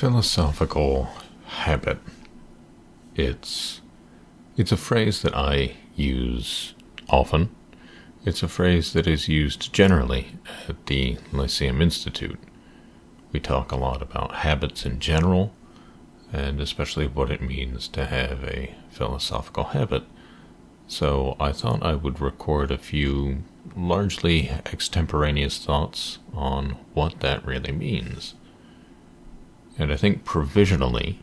Philosophical habit. It's a phrase that I use often. It's a phrase that is used generally at the Lyceum Institute. We talk a lot about habits in general, and especially what it means to have a philosophical habit. So I thought I would record a few largely extemporaneous thoughts on what that really means. And I think provisionally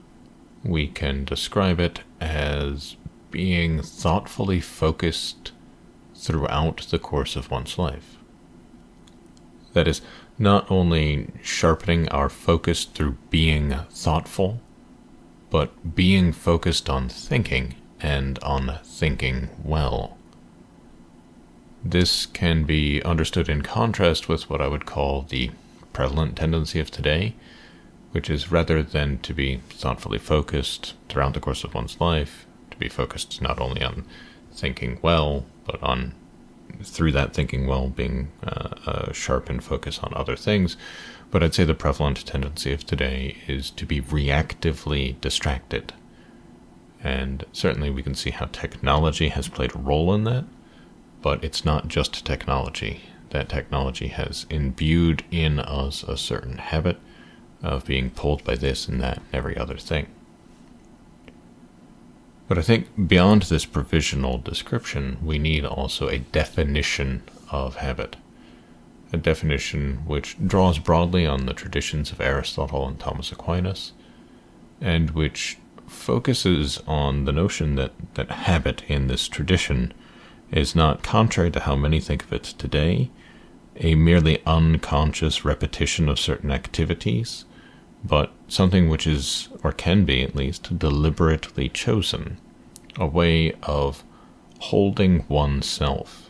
we can describe it as being thoughtfully focused throughout the course of one's life. That is, not only sharpening our focus through being thoughtful, but being focused on thinking and on thinking well. This can be understood in contrast with what I would call the prevalent tendency of today, which is rather than to be thoughtfully focused throughout the course of one's life, to be focused not only on thinking well, but on, through that thinking well, being a sharpened focus on other things. But I'd say the prevalent tendency of today is to be reactively distracted. And certainly we can see how technology has played a role in that, but it's not just technology. That technology has imbued in us a certain habit of being pulled by this and that and every other thing. But I think beyond this provisional description, we need also a definition of habit. A definition which draws broadly on the traditions of Aristotle and Thomas Aquinas, and which focuses on the notion that habit in this tradition is not, contrary to how many think of it today, a merely unconscious repetition of certain activities, but something which is, or can be at least, deliberately chosen, a way of holding oneself,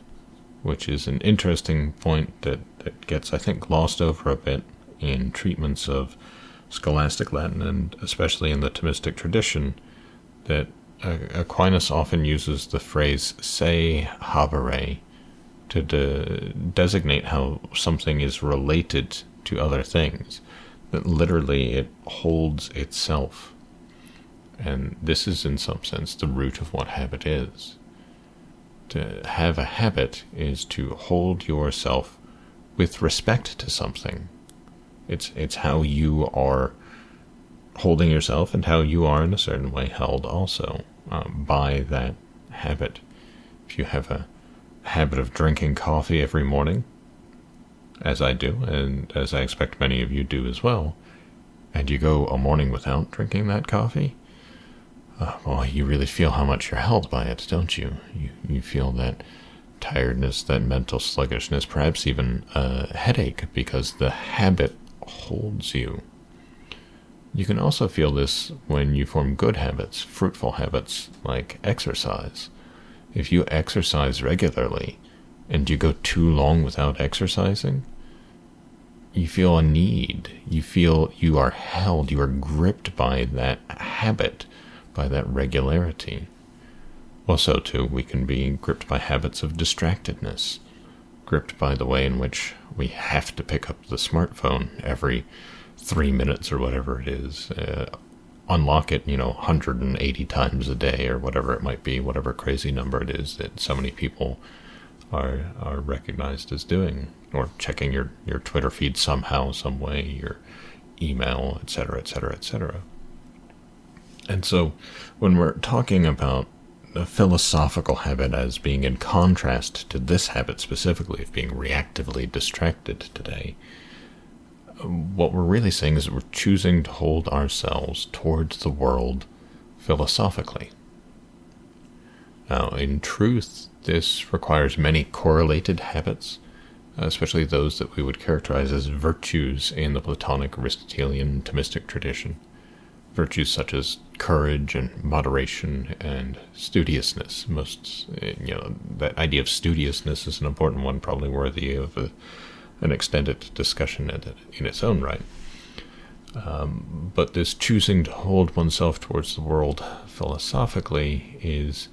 which is an interesting point that gets, I think, glossed over a bit in treatments of scholastic Latin, and especially in the Thomistic tradition, that Aquinas often uses the phrase se habere to designate how something is related to other things, that literally it holds itself. And this is in some sense the root of what habit is. To have a habit is to hold yourself with respect to something. It's how you are holding yourself and how you are in a certain way held also by that habit. If you have a habit of drinking coffee every morning, as I do, and as I expect many of you do as well, and you go a morning without drinking that coffee, well, you really feel how much you're held by it, don't you? You feel that tiredness, that mental sluggishness, perhaps even a headache, because the habit holds you. You can also feel this when you form good habits, fruitful habits, like exercise. If you exercise regularly, and you go too long without exercising, you feel a need. You feel you are held, you are gripped by that habit, by that regularity. Well, so too, we can be gripped by habits of distractedness, gripped by the way in which we have to pick up the smartphone every 3 minutes or whatever it is, unlock it, 180 times a day or whatever it might be, whatever crazy number it is that so many people are recognized as doing, or checking your Twitter feed somehow, some way, your email, etc., etc., etc. And so when we're talking about a philosophical habit as being in contrast to this habit specifically of being reactively distracted today, what we're really saying is that we're choosing to hold ourselves towards the world philosophically. Now, in truth, this requires many correlated habits, especially those that we would characterize as virtues in the Platonic, Aristotelian, Thomistic tradition. Virtues such as courage and moderation and studiousness. That idea of studiousness is an important one, probably worthy of an extended discussion in its own right. But this choosing to hold oneself towards the world philosophically is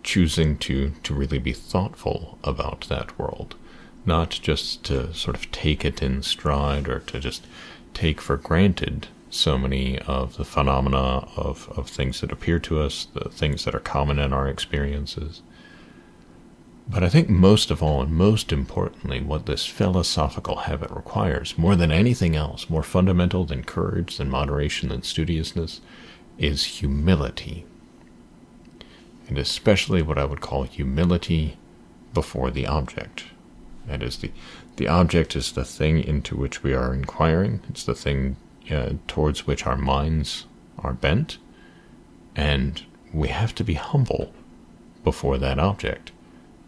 choosing to really be thoughtful about that world, not just to sort of take it in stride or to just take for granted so many of the phenomena of things that appear to us, the things that are common in our experiences. But I think most of all, and most importantly, what this philosophical habit requires, more than anything else, more fundamental than courage, than moderation, than studiousness, is humility. And especially what I would call humility before the object. That is, the object is the thing into which we are inquiring. It's the thing towards which our minds are bent. And we have to be humble before that object.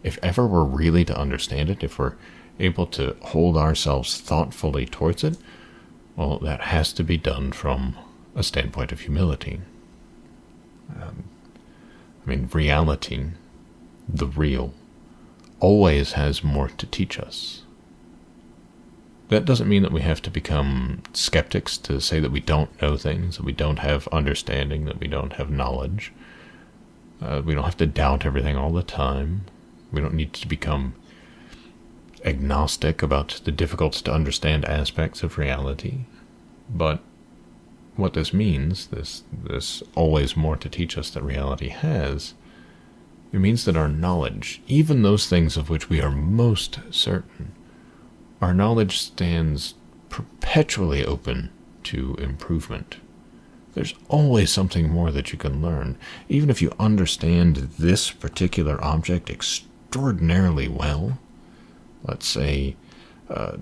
If ever we're really to understand it, if we're able to hold ourselves thoughtfully towards it, well, that has to be done from a standpoint of humility. Reality, the real, always has more to teach us. That doesn't mean that we have to become skeptics, to say that we don't know things, that we don't have understanding, that we don't have knowledge. We don't have to doubt everything all the time. We don't need to become agnostic about the difficult to understand aspects of reality. But what this means, this always more to teach us that reality has, it means that our knowledge, even those things of which we are most certain, our knowledge stands perpetually open to improvement. There's always something more that you can learn. Even if you understand this particular object extraordinarily well, let's say a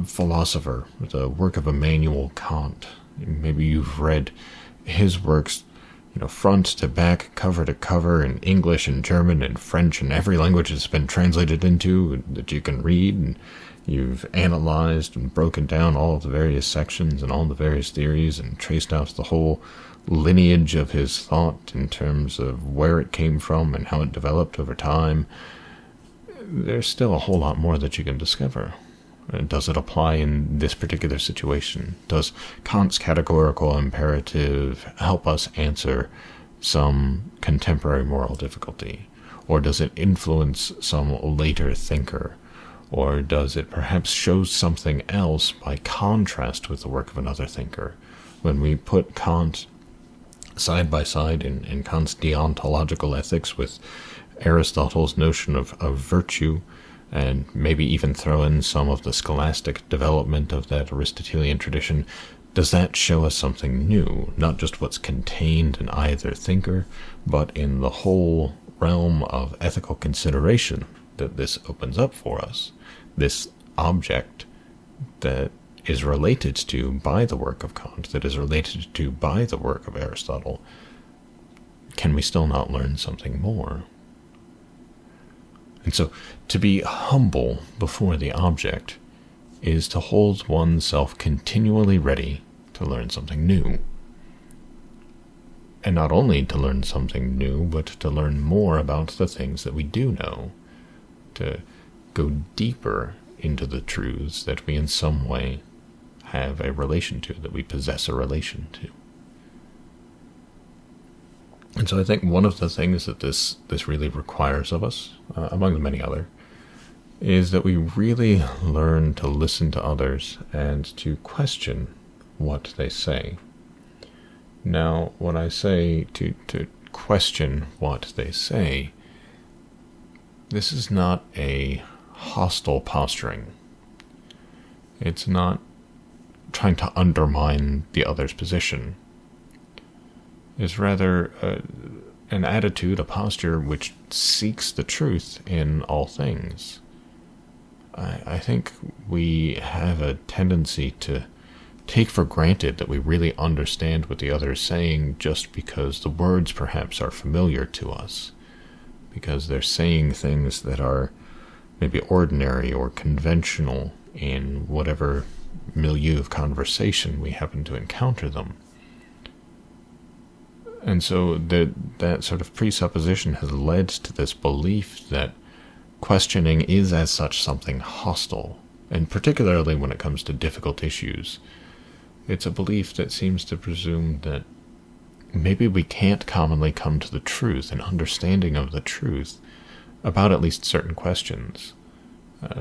philosopher, the work of Immanuel Kant. Maybe you've read his works, front to back, cover to cover, in English and German and French and every language it's been translated into that you can read, and you've analyzed and broken down all of the various sections and all the various theories and traced out the whole lineage of his thought in terms of where it came from and how it developed over time. There's still a whole lot more that you can discover. Does it apply in this particular situation? Does Kant's categorical imperative help us answer some contemporary moral difficulty? Or does it influence some later thinker? Or does it perhaps show something else by contrast with the work of another thinker? When we put Kant side by side in Kant's deontological ethics with Aristotle's notion of virtue, and maybe even throw in some of the scholastic development of that Aristotelian tradition, does that show us something new? Not just what's contained in either thinker, but in the whole realm of ethical consideration that this opens up for us. This object that is related to by the work of Kant, that is related to by the work of Aristotle, can we still not learn something more? And so, to be humble before the object is to hold oneself continually ready to learn something new. And not only to learn something new, but to learn more about the things that we do know. To go deeper into the truths that we in some way have a relation to, that we possess a relation to. And so I think one of the things that this really requires of us, among the many other, is that we really learn to listen to others and to question what they say. Now, when I say to question what they say, this is not a hostile posturing. It's not trying to undermine the other's position. Is rather an attitude, a posture which seeks the truth in all things. I think we have a tendency to take for granted that we really understand what the other is saying just because the words perhaps are familiar to us, because they're saying things that are maybe ordinary or conventional in whatever milieu of conversation we happen to encounter them. And so that sort of presupposition has led to this belief that questioning is as such something hostile, and particularly when it comes to difficult issues. It's a belief that seems to presume that maybe we can't commonly come to the truth, an understanding of the truth, about at least certain questions,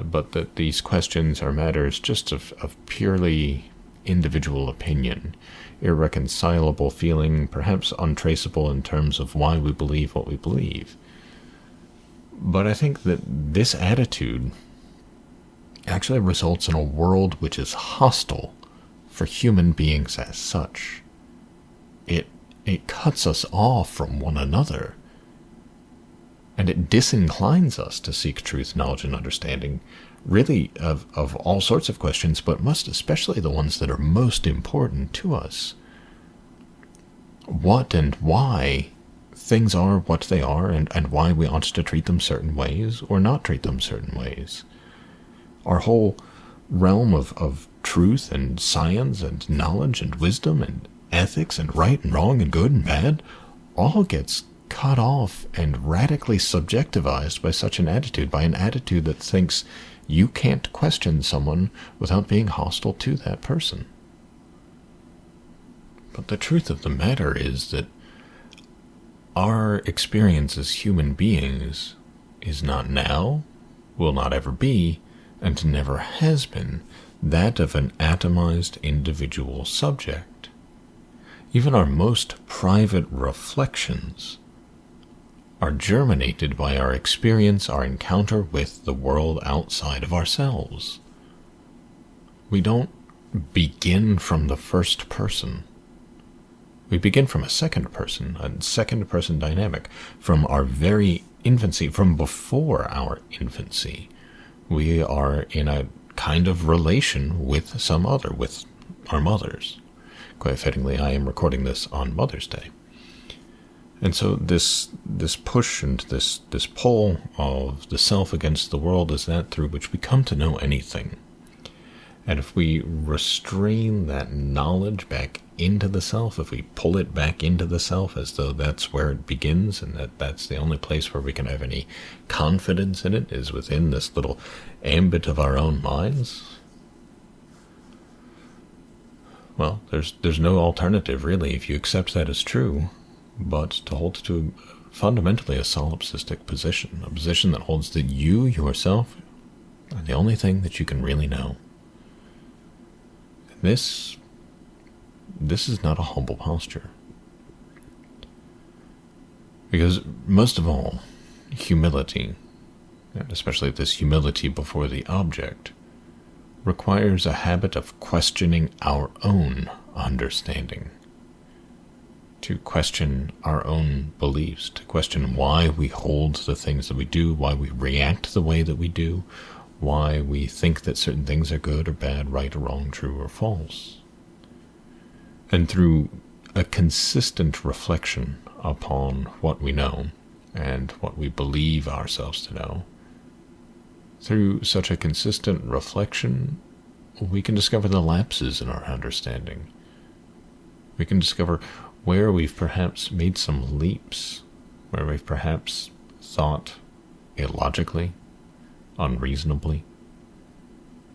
but that these questions are matters just of purely individual opinion, irreconcilable feeling, perhaps untraceable in terms of why we believe what we believe. But I think that this attitude actually results in a world which is hostile for human beings as such. It cuts us off from one another, and it disinclines us to seek truth, knowledge, and understanding, really of all sorts of questions, but most especially the ones that are most important to us. What and why things are what they are, and why we ought to treat them certain ways or not treat them certain ways. Our whole realm of truth and science and knowledge and wisdom and ethics and right and wrong and good and bad all gets cut off and radically subjectivized by such an attitude, by an attitude that thinks you can't question someone without being hostile to that person. But the truth of the matter is that our experience as human beings is not now, will not ever be, and never has been that of an atomized individual subject. Even our most private reflections are germinated by our experience, our encounter with the world outside of ourselves. We don't begin from the first person. We begin from a second person dynamic, from our very infancy, from before our infancy. We are in a kind of relation with some other, with our mothers. Quite fittingly, I am recording this on Mother's Day. And so this push and this pull of the self against the world is that through which we come to know anything. And if we restrain that knowledge back into the self, if we pull it back into the self as though that's where it begins and that's the only place where we can have any confidence in it is within this little ambit of our own minds, well, there's no alternative really if you accept that as true, but to hold to fundamentally a solipsistic position, a position that holds that you yourself are the only thing that you can really know. This is not a humble posture. Because most of all, humility, and especially this humility before the object, requires a habit of questioning our own understanding, to question our own beliefs, to question why we hold the things that we do, why we react the way that we do, why we think that certain things are good or bad, right or wrong, true or false. And through a consistent reflection upon what we know and what we believe ourselves to know, through such a consistent reflection, we can discover the lapses in our understanding. We can discover where we've perhaps made some leaps, where we've perhaps thought illogically, unreasonably.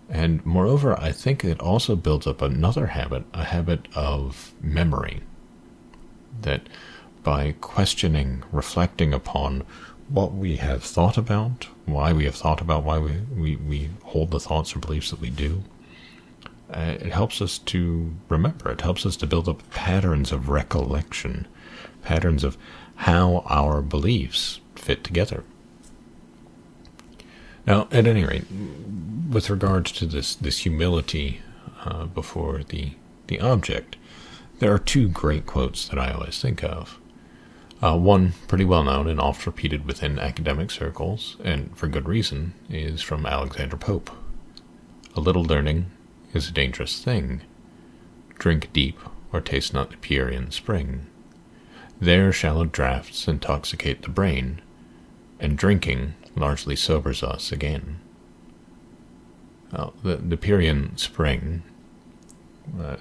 And moreover, I think it also builds up another habit, a habit of memory, that by questioning, reflecting upon what we have thought about, why we have thought about, why we hold the thoughts or beliefs that we do, it helps us to remember. It helps us to build up patterns of recollection, patterns of how our beliefs fit together. Now, at any rate, with regards to this humility before the object, there are two great quotes that I always think of. One, pretty well known and oft repeated within academic circles, and for good reason, is from Alexander Pope. A little learning is a dangerous thing. Drink deep, or taste not the Pierian spring. There shallow draughts intoxicate the brain, and drinking largely sobers us again. The Pierian spring,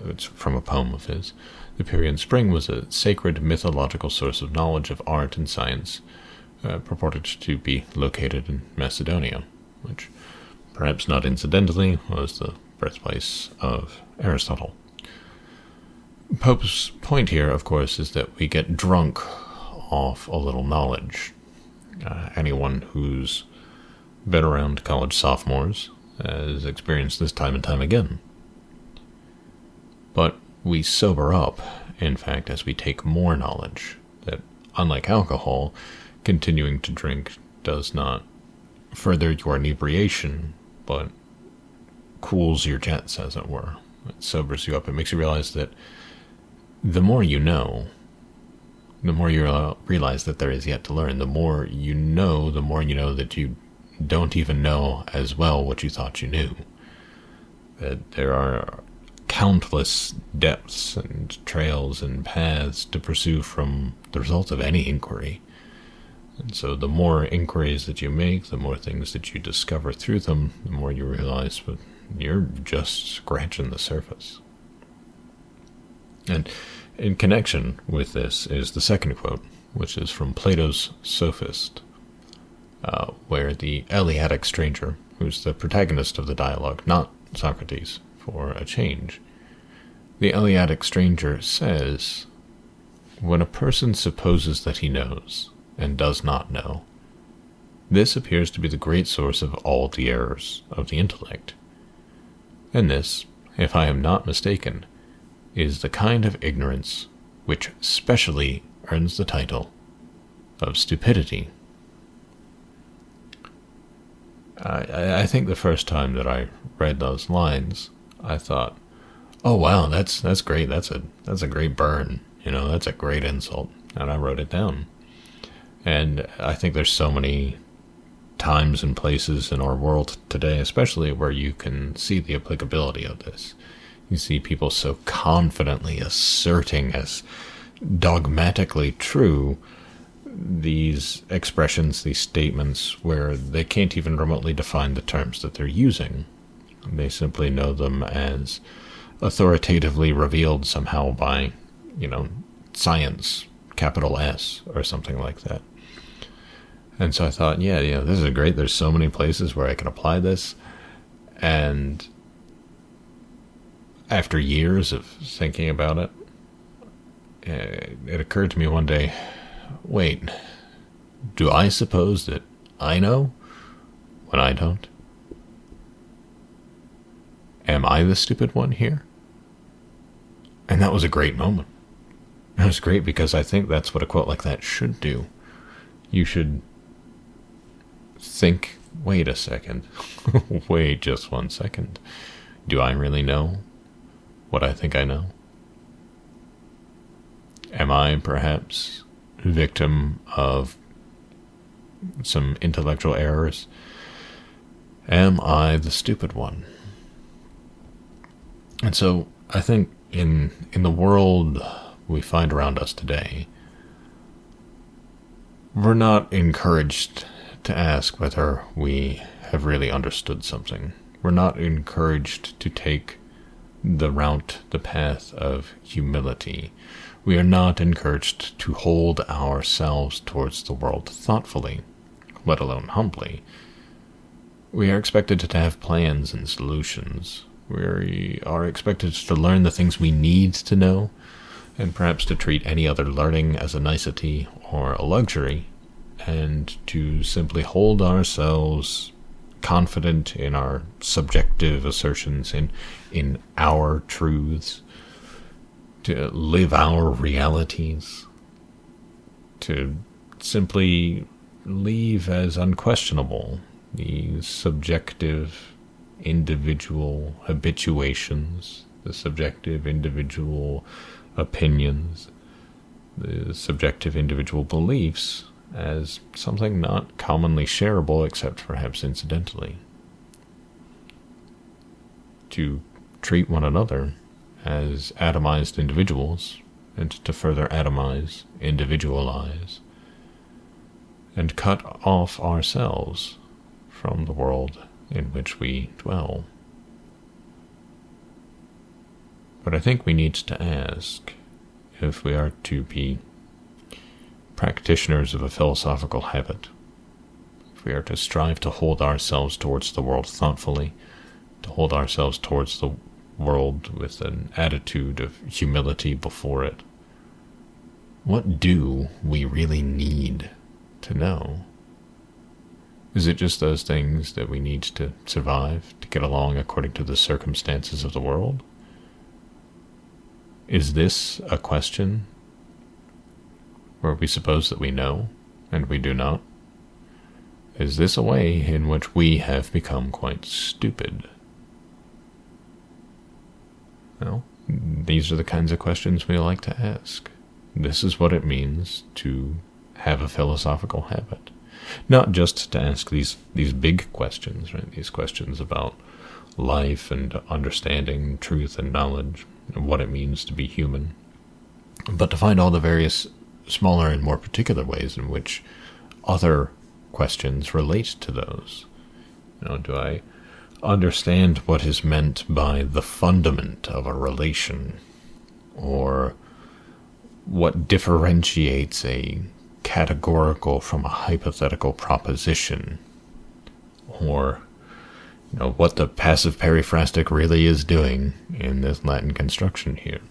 it's from a poem of his. The Pierian spring was a sacred mythological source of knowledge of art and science, purported to be located in Macedonia, which, perhaps not incidentally, was the birthplace of Aristotle. Pope's point here, of course, is that we get drunk off a little knowledge. Anyone who's been around college sophomores has experienced this time and time again. But we sober up, in fact, as we take more knowledge that, unlike alcohol, continuing to drink does not further your inebriation, but cools your jets, as it were. It sobers you up. It makes you realize that the more you know, the more you realize that there is yet to learn. The more you know that you don't even know as well what you thought you knew. That there are countless depths and trails and paths to pursue from the result of any inquiry. And so the more inquiries that you make, the more things that you discover through them, the more you realize that you're just scratching the surface. And in connection with this is the second quote, which is from Plato's Sophist, where the Eleatic stranger, who's the protagonist of the dialogue, not Socrates, for a change, the Eleatic stranger says, "When a person supposes that he knows, and does not know, this appears to be the great source of all the errors of the intellect. And this, if I am not mistaken, is the kind of ignorance which specially earns the title of stupidity." I think the first time that I read those lines, I thought, "Oh wow, that's great. That's a great burn. That's a great insult." And I wrote it down. And I think there's so many times and places in our world today, especially where you can see the applicability of this. You see people so confidently asserting as dogmatically true these expressions, these statements, where they can't even remotely define the terms that they're using. They simply know them as authoritatively revealed somehow by, science, capital S, or something like that. And so I thought, this is great. There's so many places where I can apply this. And after years of thinking about it, it occurred to me one day, wait, do I suppose that I know when I don't? Am I the stupid one here? And that was a great moment. It was great because I think that's what a quote like that should do. You should think, wait a second, wait just 1 second. Do I really know what I think I know? Am I perhaps a victim of some intellectual errors? Am I the stupid one? And so I think in the world we find around us today, we're not encouraged to ask whether we have really understood something. We're not encouraged to take the path of humility. We are not encouraged to hold ourselves towards the world thoughtfully, let alone humbly. We are expected to have plans and solutions. We are expected to learn the things we need to know, and perhaps to treat any other learning as a nicety or a luxury, and to simply hold ourselves confident in our subjective assertions, in our truths, to live our realities, to simply leave as unquestionable the subjective individual habituations, the subjective individual opinions, the subjective individual beliefs as something not commonly shareable except perhaps incidentally. To treat one another as atomized individuals, and to further atomize, individualize, and cut off ourselves from the world in which we dwell. But I think we need to ask, if we are to be practitioners of a philosophical habit, if we are to strive to hold ourselves towards the world thoughtfully, to hold ourselves towards the world with an attitude of humility before it, what do we really need to know? Is it just those things that we need to survive, to get along according to the circumstances of the world? Is this a question where we suppose that we know and we do not? Is this a way in which we have become quite stupid? Well, these are the kinds of questions we like to ask. This is what it means to have a philosophical habit. Not just to ask these big questions, right? These questions about life and understanding, truth and knowledge, and what it means to be human, but to find all the various smaller and more particular ways in which other questions relate to those. Do I understand what is meant by the fundament of a relation? Or what differentiates a categorical from a hypothetical proposition? Or, what the passive periphrastic really is doing in this Latin construction here.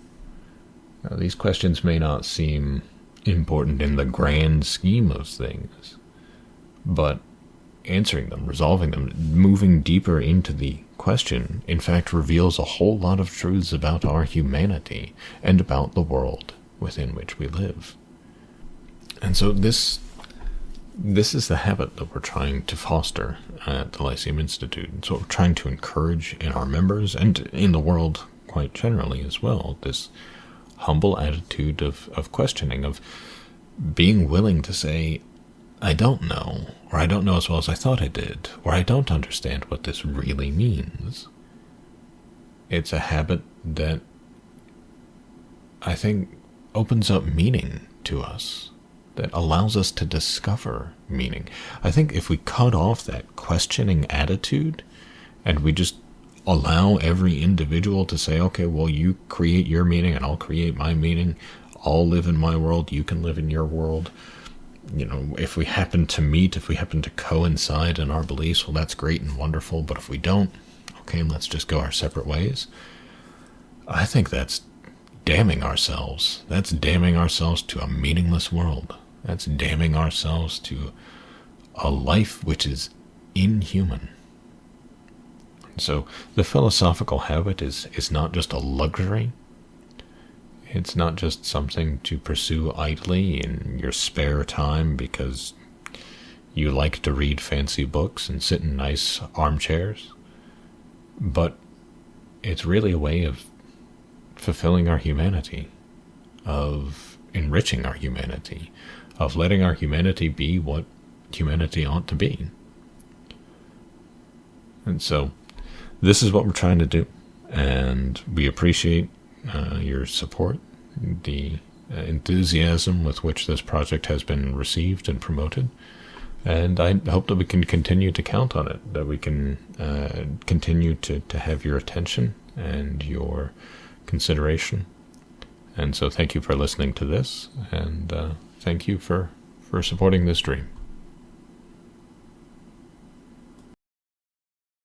Now, these questions may not seem important in the grand scheme of things, but answering them, resolving them, moving deeper into the question, in fact, reveals a whole lot of truths about our humanity and about the world within which we live. And so this is the habit that we're trying to foster at the Lyceum Institute. And so we're trying to encourage in our members and in the world quite generally as well, this humble attitude of questioning, of being willing to say, I don't know, or I don't know as well as I thought I did, or I don't understand what this really means. It's a habit that I think opens up meaning to us, that allows us to discover meaning. I think if we cut off that questioning attitude and we just allow every individual to say, okay, well, you create your meaning and I'll create my meaning. I'll live in my world, you can live in your world. If we happen to meet, if we happen to coincide in our beliefs, well, that's great and wonderful. But if we don't, okay, let's just go our separate ways. I think that's damning ourselves. That's damning ourselves to a meaningless world. That's damning ourselves to a life which is inhuman. So the philosophical habit is not just a luxury. It's not just something to pursue idly in your spare time because you like to read fancy books and sit in nice armchairs. But it's really a way of fulfilling our humanity, of enriching our humanity, of letting our humanity be what humanity ought to be. And so this is what we're trying to do, and we appreciate your support, the enthusiasm with which this project has been received and promoted, and I hope that we can continue to count on it, that we can continue to have your attention and your consideration. And so thank you for listening to this, and thank you for supporting this dream.